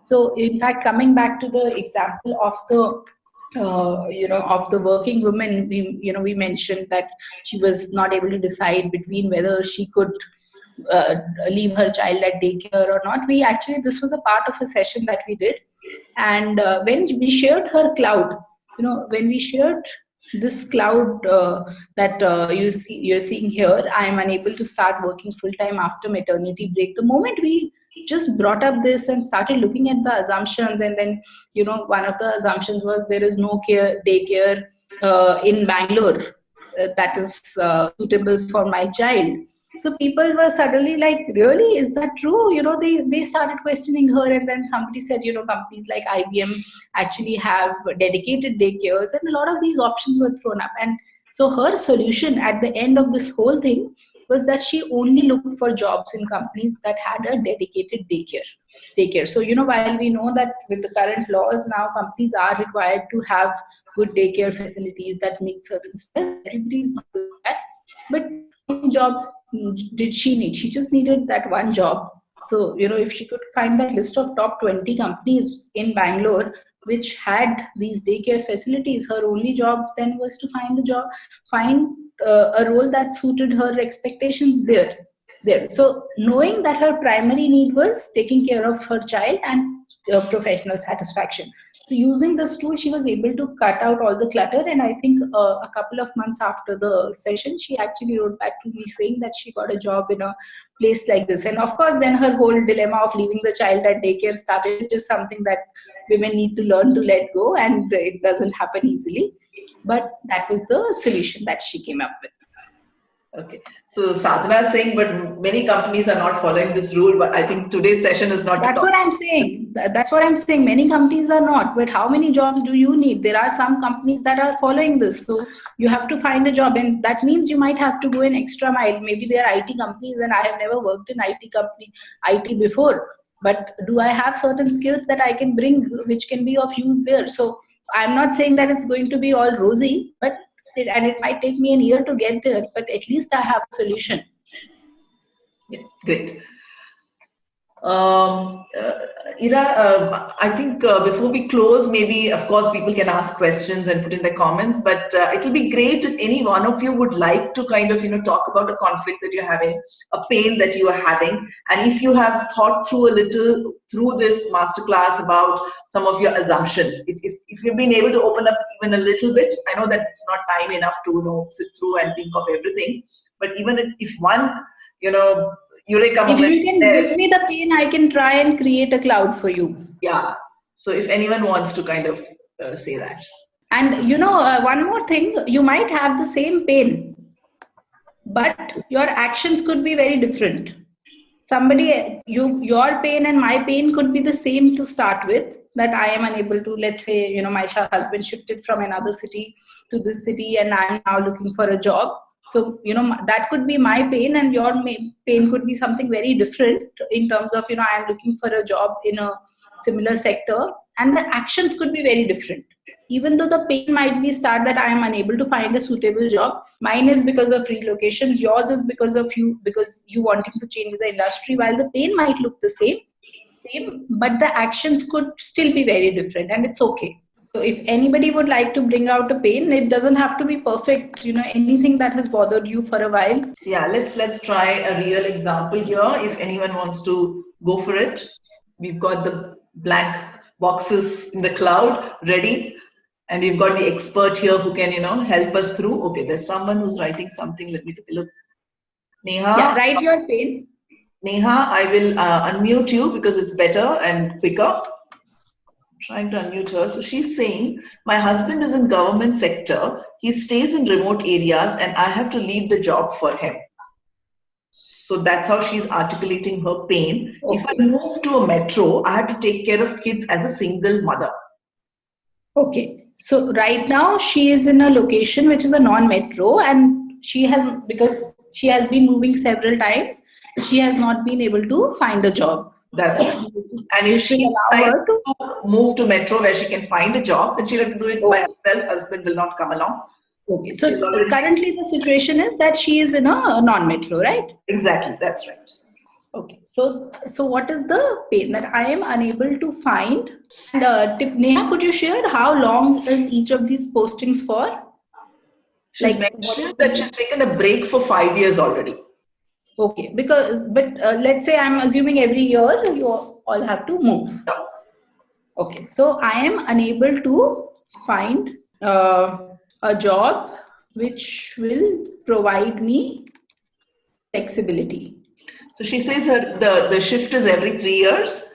So in fact, coming back to the example of the working woman, we mentioned that she was not able to decide between whether she could leave her child at daycare or not. This was a part of a session that we did. And when we shared her cloud, when we shared this cloud that you're seeing here, I am unable to start working full time after maternity break. The moment we just brought up this and started looking at the assumptions, and then one of the assumptions was there is no daycare in Bangalore that is suitable for my child. So people were suddenly like, really, is that true? They started questioning her, and then somebody said, companies like IBM actually have dedicated daycares, and a lot of these options were thrown up. And so her solution at the end of this whole thing was that she only looked for jobs in companies that had a dedicated daycare. So, while we know that with the current laws now, companies are required to have good daycare facilities that meet certain standards, everybody's not doing that. But how many jobs did she need? She just needed that one job. So, if she could find that list of top 20 companies in Bangalore which had these daycare facilities, her only job then was to find a role that suited her expectations there. So knowing that her primary need was taking care of her child and professional satisfaction. So using this tool, she was able to cut out all the clutter. And I think a couple of months after the session, she actually wrote back to me saying that she got a job in a place like this. And of course, then her whole dilemma of leaving the child at daycare started, which is something that women need to learn to let go, and it doesn't happen easily. But that was the solution that she came up with. Okay. So Sadhana is saying, but many companies are not following this rule. But I think today's session is not. That's what I'm saying. That's what I'm saying. Many companies are not. But how many jobs do you need? There are some companies that are following this. So you have to find a job, and that means you might have to go an extra mile. Maybe there are IT companies, and I have never worked in IT before. But do I have certain skills that I can bring, which can be of use there? So I'm not saying that it's going to be all rosy, but it might take me a year to get there, but at least I have a solution. Yeah, great. Ira, I think before we close, maybe, of course, people can ask questions and put in their comments, but it will be great if any one of you would like to kind of, talk about a conflict that you're having, a pain that you are having, and if you have thought through a little through this masterclass about some of your assumptions, if you've been able to open up even a little bit. I know that it's not time enough to sit through and think of everything, but even if one, Eureka if moment you can give me the pain, I can try and create a cloud for you. Yeah. So if anyone wants to kind of say that. And one more thing, you might have the same pain, but your actions could be very different. Somebody, your pain and my pain could be the same to start with, that I am unable to, let's say, my husband shifted from another city to this city and I'm now looking for a job. So that could be my pain, and your pain could be something very different in terms of, I am looking for a job in a similar sector, and the actions could be very different. Even though the pain might be start that I am unable to find a suitable job, mine is because of relocations, yours is because you wanting to change the industry. While the pain might look the same, but the actions could still be very different, and it's okay. So if anybody would like to bring out a pain, it doesn't have to be perfect. Anything that has bothered you for a while. Yeah, let's try a real example here. If anyone wants to go for it, we've got the blank boxes in the cloud ready, and we've got the expert here who can help us through. Okay, there's someone who's writing something. Let me take a look. Yeah, Neha, write your pain. Neha, I will unmute you because it's better and quicker. Trying to unmute her. So she's saying, my husband is in government sector. He stays in remote areas and I have to leave the job for him. So that's how she's articulating her pain. Okay. If I move to a metro, I have to take care of kids as a single mother. Okay. So right now she is in a location which is a non-metro, and because she has been moving several times, she has not been able to find a job. That's right. And if she decides to move to metro where she can find a job, then she'll have to do it by herself. Husband will not come along. Okay. So currently the situation is that she is in a non-metro, right? Exactly. That's right. Okay. So what is the pain that I am unable to find? And Neha, could you share how long is each of these postings for? She's mentioned that she's taken a break for 5 years already. Okay, but let's say I'm assuming every year you all have to move. Okay, so I am unable to find a job which will provide me flexibility. So she says the shift is every 3 years.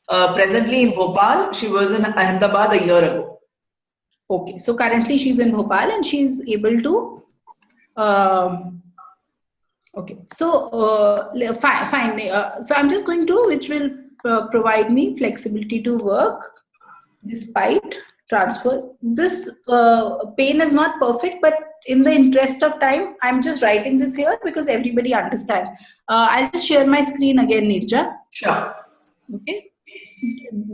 Presently in Bhopal, she was in Ahmedabad a year ago. Okay, so currently she's in Bhopal and she's able to. Okay, so fine. So I'm just going to, which will provide me flexibility to work despite transfers. This pain is not perfect, but in the interest of time, I'm just writing this here because everybody understands. I'll just share my screen again, Nirja. Sure. Okay.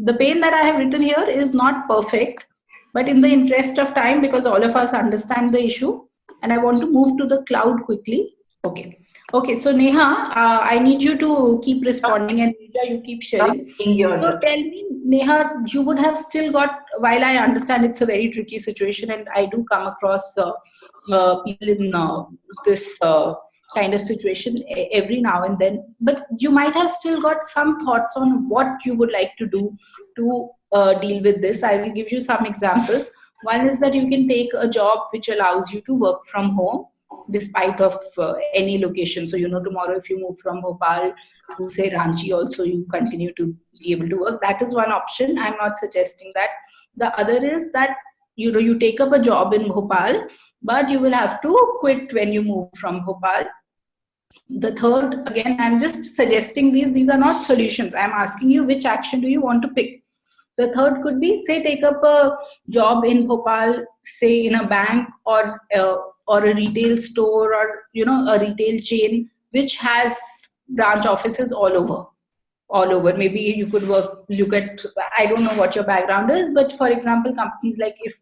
The pain that I have written here is not perfect, but in the interest of time, because all of us understand the issue, and I want to move to the cloud quickly. Okay. Okay, so Neha, I need you to keep responding, and Nirja, you keep sharing. So tell me, Neha, you would have still got, while I understand it's a very tricky situation, and I do come across people in this kind of situation every now and then, but you might have still got some thoughts on what you would like to do to deal with this. I will give you some examples. One is that you can take a job which allows you to work from home despite of any location. So tomorrow if you move from Bhopal to say Ranchi, also you continue to be able to work. That is one option. I'm not suggesting that. The other is that you take up a job in Bhopal, but you will have to quit when you move from Bhopal. The third, again, I'm just suggesting these are not solutions. I'm asking you which action do you want to pick. The third could be, say, take up a job in Bhopal, say in a bank or a retail store, or a retail chain which has branch offices all over. Maybe you could look at, I don't know what your background is, but for example, companies like, if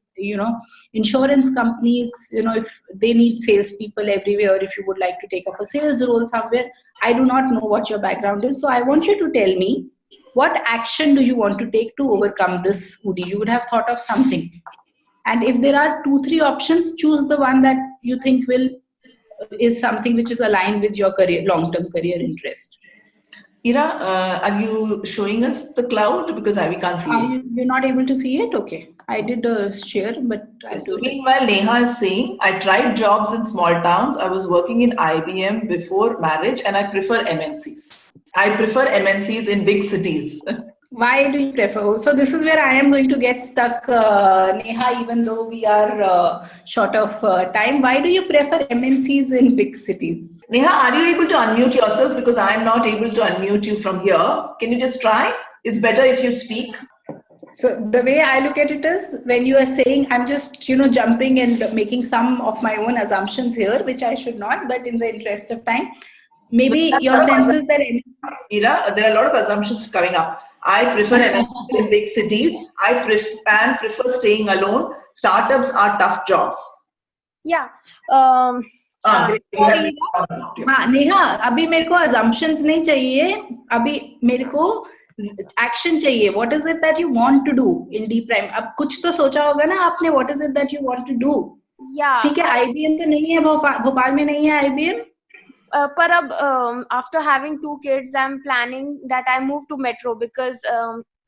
insurance companies, if they need salespeople everywhere, if you would like to take up a sales role somewhere, I do not know what your background is. So I want you to tell me, what action do you want to take to overcome this, Udi? You would have thought of something. And if there are 2-3 options, choose the one that you think is something which is aligned with your long-term career interest. Ira, are you showing us the cloud? Because we can't see it. You're not able to see it? Okay. I did share, but So meanwhile, Neha is saying, I tried jobs in small towns. I was working in IBM before marriage and I prefer MNCs. I prefer MNCs in big cities. Why do you prefer? So this is where I am going to get stuck, Neha, even though we are short of time. Why do you prefer MNCs in big cities? Neha, are you able to unmute yourself? Because I'm not able to unmute you from here. Can you just try? It's better if you speak. So the way I look at it is when you are saying, I'm just, jumping and making some of my own assumptions here, which I should not, but in the interest of time, maybe your sense is that. Ira, there are a lot of assumptions coming up. I prefer MNCs in big cities. I prefer staying alone. Startups are tough jobs. Yeah. Great. You have me. हाँ नेहा, अभी मेरे को assumptions नहीं चाहिए, अभी मेरे को action चाहिए. What is it that you want to do in D prime? अब कुछ तो सोचा होगा ना आपने. What is it that you want to do? Yeah. ठीक है, IBM तो नहीं है भोपाल में नहीं है IBM. पर अब after having 2 kids, I'm planning that I move to metro because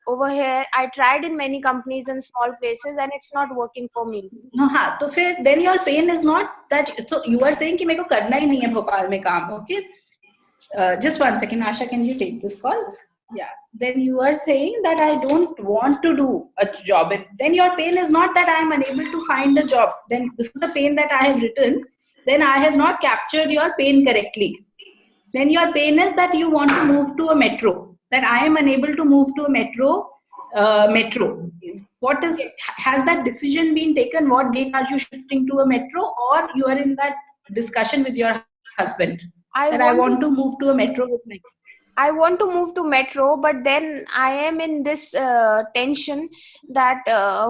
over here I tried in many companies in small places and it's not working for me. No, हाँ तो फिर then your pain is not that. So you are saying कि मेरे को करना ही नहीं है भोपाल में काम. Okay, just one second, Asha, can you take this call? Yeah. Then you are saying that I don't want to do a job. And then your pain is not that I am unable to find a job. Then this is the pain that I have written. Then I have not captured your pain correctly. Then your pain is that you want to move to a metro. That I am unable to move to a metro. What is? Has that decision been taken? What date are you shifting to a metro, or you are in that discussion with your husband that I want to move to a metro with me? I want to move to metro, but then I am in this tension that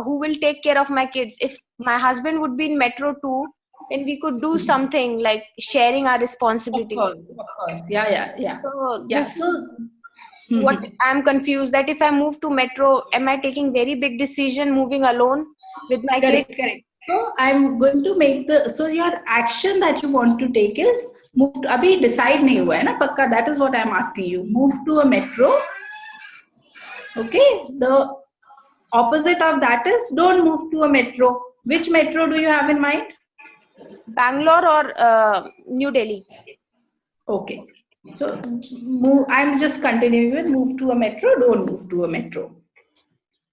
who will take care of my kids? If my husband would be in metro too, then we could do something like sharing our responsibility. Of course. Yeah. So Yeah. this is what I'm confused, that if I move to metro, am I taking very big decision moving alone with my kids? Correct. So I'm going to make so your action that you want to take is move to, अभी decide नहीं हुआ है ना पक्का. That is what I'm asking you. Move to a metro. Okay. The opposite of that is don't move to a metro. Which metro do you have in mind? Bangalore or New Delhi? Okay. So I'm just continuing with move to a metro, don't move to a metro.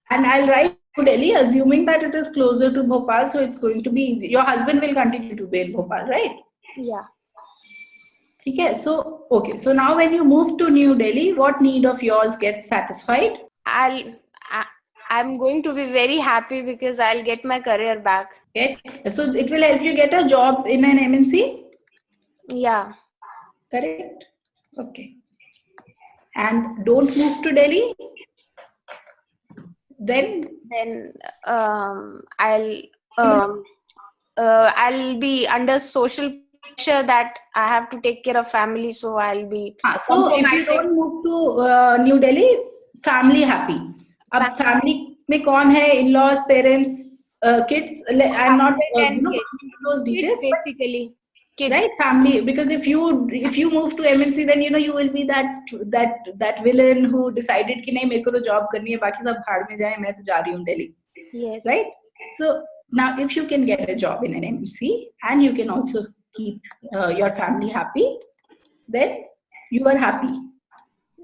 And I'll write to Delhi, assuming that it is closer to Bhopal, so it's going to be easy. Your husband will continue to be in Bhopal, right? Yeah. Okay, so now when you move to New Delhi, what need of yours gets satisfied? I'm going to be very happy because I'll get my career back. Okay. So it will help you get a job in an MNC? Yeah. Correct? Okay. And don't move to Delhi? Then I'll be under social pressure that I have to take care of family, so I'll be. So if you don't move to New Delhi, family happy. Ab family में कौन है? In-laws, parents, kids. I'm not those details. Kids basically. Kids. Right, family. Because if you move to MNC, then you will be that villain who decided कि नहीं मेरे को तो job करनी है, बाकी सब भाड़ में जाए, मैं तो जा रही हूँ Delhi. Yes. Right. So now, if you can get a job in an MNC and you can also keep your family happy, then you are happy.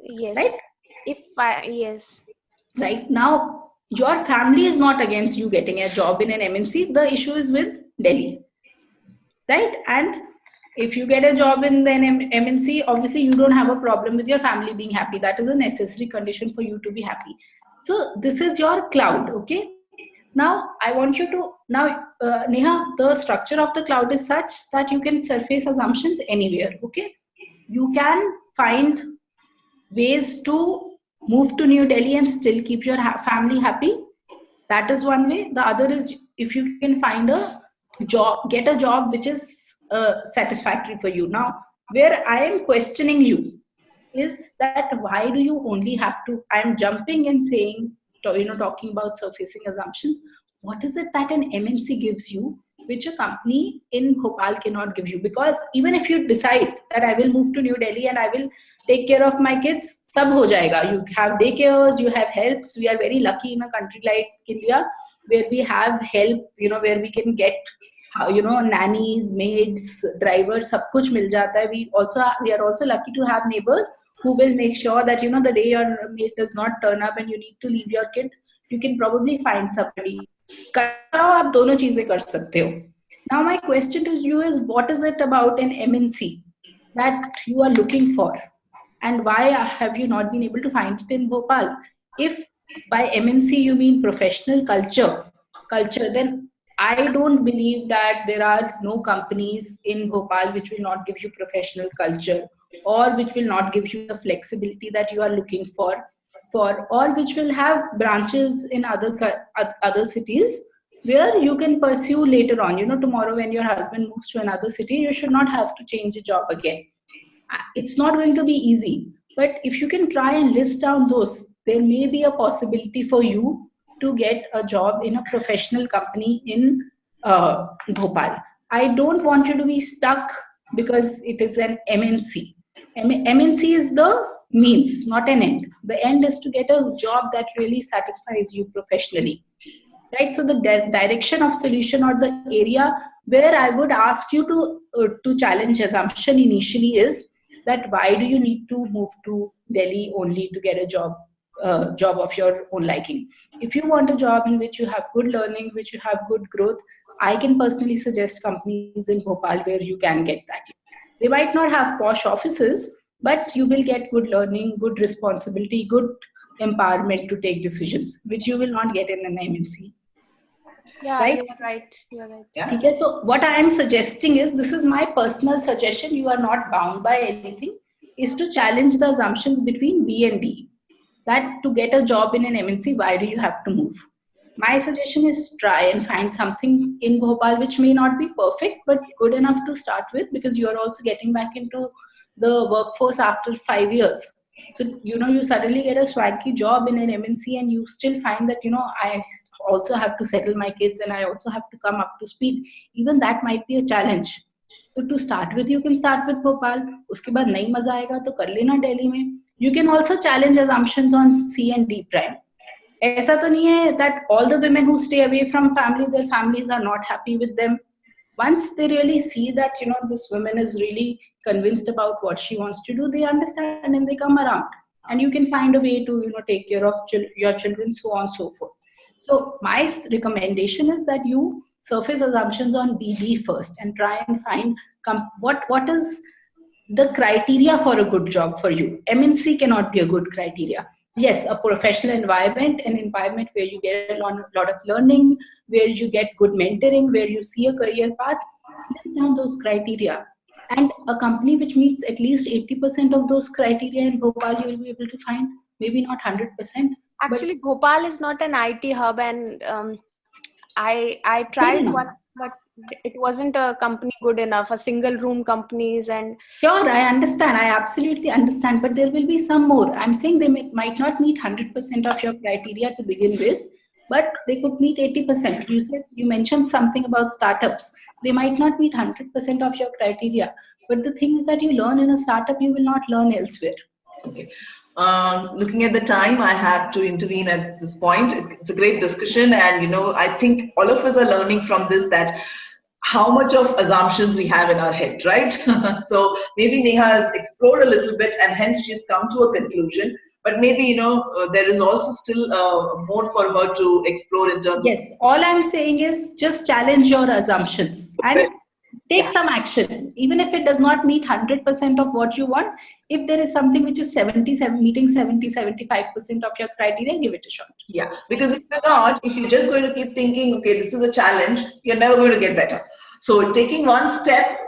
Yes. Right. Yes. Right now, your family is not against you getting a job in an MNC. The issue is with Delhi. Right? And if you get a job in the MNC, obviously you don't have a problem with your family being happy. That is a necessary condition for you to be happy. So this is your cloud. Okay. Now I want you to Neha, the structure of the cloud is such that you can surface assumptions anywhere. Okay. You can find ways to move to New Delhi and still keep your family happy. That is one way. The other is if you can find a job, get a job which is satisfactory for you. Now, where I am questioning you is that why do you only have to? I am jumping and saying, talking about surfacing assumptions. What is it that an MNC gives you, which a company in Bhopal cannot give you? Because even if you decide that I will move to New Delhi and I will take care of my kids, sab ho jayega. You have daycares, you have helps. We are very lucky in a country like India where we have help, where we can get nannies, maids, drivers, सब कुछ मिल जाता है. We are also lucky to have neighbors who will make sure that, the day your mate does not turn up and you need to leave your kid, you can probably find somebody. करना चाहो आप दोनों चीजें कर सकते हो. Now my question to you is, what is it about an MNC that you are looking for, and why have you not been able to find it in Bhopal? If by MNC you mean professional culture, then I don't believe that there are no companies in Bhopal which will not give you professional culture, or which will not give you the flexibility that you are looking for, or which will have branches in other cities where you can pursue later on. Tomorrow when your husband moves to another city, you should not have to change a job again. It's not going to be easy, but if you can try and list down those, there may be a possibility for you to get a job in a professional company in Bhopal. I don't want you to be stuck because it is an MNC. MNC is the means, not an end. The end is to get a job that really satisfies you professionally, right? So the direction of solution, or the area where I would ask you to challenge assumption initially, is that why do you need to move to Delhi only to get a job of your own liking? If you want a job in which you have good learning, which you have good growth, I can personally suggest companies in Bhopal where you can get that. They might not have posh offices, but you will get good learning, good responsibility, good empowerment to take decisions, which you will not get in an MNC. Yeah, right? you're right. You're right. Yeah. Okay, so what I am suggesting is, this is my personal suggestion, you are not bound by anything, is to challenge the assumptions between B and D. That to get a job in an MNC, why do you have to move? My suggestion is try and find something in Bhopal which may not be perfect, but good enough to start with, because you are also getting back into the workforce after 5 years. So, you suddenly get a swanky job in an MNC and you still find that, I also have to settle my kids and I also have to come up to speed. Even that might be a challenge. So to start with, you can start with Bhopal. Uske baad nahi maza aayega to kar lena Delhi mein. You can also challenge assumptions on C and D prime. ऐसा तो नहीं है that all the women who stay away from family, their families are not happy with them. Once they really see that, this woman is really convinced about what she wants to do, they understand and they come around. And you can find a way to, take care of your children, so on and so forth. So my recommendation is that you surface assumptions on BD first and try and find what is the criteria for a good job for you. MNC cannot be a good criteria. Yes, a professional environment, an environment where you get a lot of learning, where you get good mentoring, where you see a career path. List down those criteria. And a company which meets at least 80% of those criteria in Bhopal, you will be able to find. Maybe not 100%. Actually, Bhopal is not an IT hub, and I tried one, but it wasn't a company good enough. A single room companies and. Sure, I understand. I absolutely understand. But there will be some more. I'm saying they might not meet 100% of your criteria to begin with, but they could meet 80%. You mentioned something about startups. They might not meet 100% of your criteria, but the things that you learn in a startup, you will not learn elsewhere. Okay. Looking at the time, I have to intervene at this point. It's a great discussion, and I think all of us are learning from this that how much of assumptions we have in our head, right? So maybe Neha has explored a little bit, and hence she's come to a conclusion. But maybe there is also still more for her to explore in terms. Yes, all I'm saying is just challenge your assumptions and take some action, even if it does not meet 100% of what you want. If there is something which is meeting 70-75% of your criteria, give it a shot. Yeah, because if you're just going to keep thinking, okay, this is a challenge, you're never going to get better. So taking one step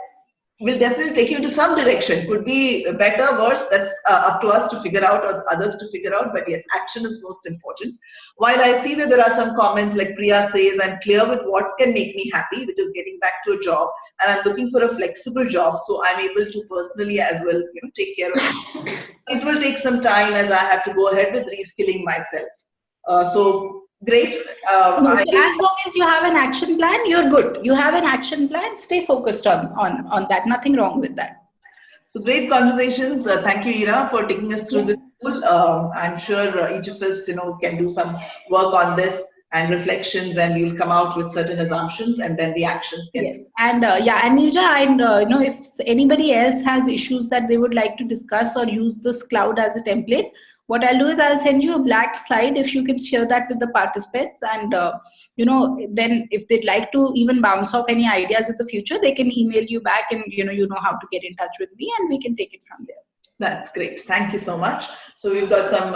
will definitely take you into some direction. Could be better, worse, that's up to us to figure out, or others to figure out. But yes, action is most important. While I see that there are some comments like Priya says, I'm clear with what can make me happy, which is getting back to a job, and I'm looking for a flexible job, so I'm able to personally as well, take care of it. It will take some time, as I have to go ahead with reskilling myself. So great. As long as you have an action plan, you're good. You have an action plan, stay focused on that. Nothing wrong with that. So great conversations. Thank you, Ira, for taking us through this tool. I'm sure each of us, can do some work on this. and reflections, and we'll come out with certain assumptions, and then the actions can. Yes, and and Nirja, and if anybody else has issues that they would like to discuss or use this cloud as a template, what I'll do is I'll send you a black slide if you can share that with the participants, and then if they'd like to even bounce off any ideas in the future, they can email you back, and you know how to get in touch with me, and we can take it from there. That's great. Thank you so much. So we've got some,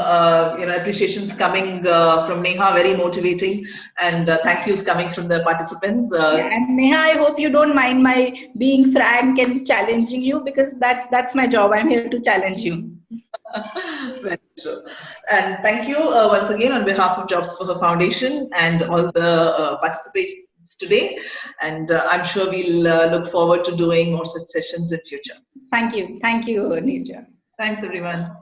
appreciations coming from Neha, very motivating, and thank yous coming from the participants. Yeah, and Neha, I hope you don't mind my being frank and challenging you, because that's my job. I'm here to challenge you. Very true. And thank you once again on behalf of Jobs for Her Foundation and all the participants today. And I'm sure we'll look forward to doing more such sessions in future. Thank you, Nirja. Thanks, everyone.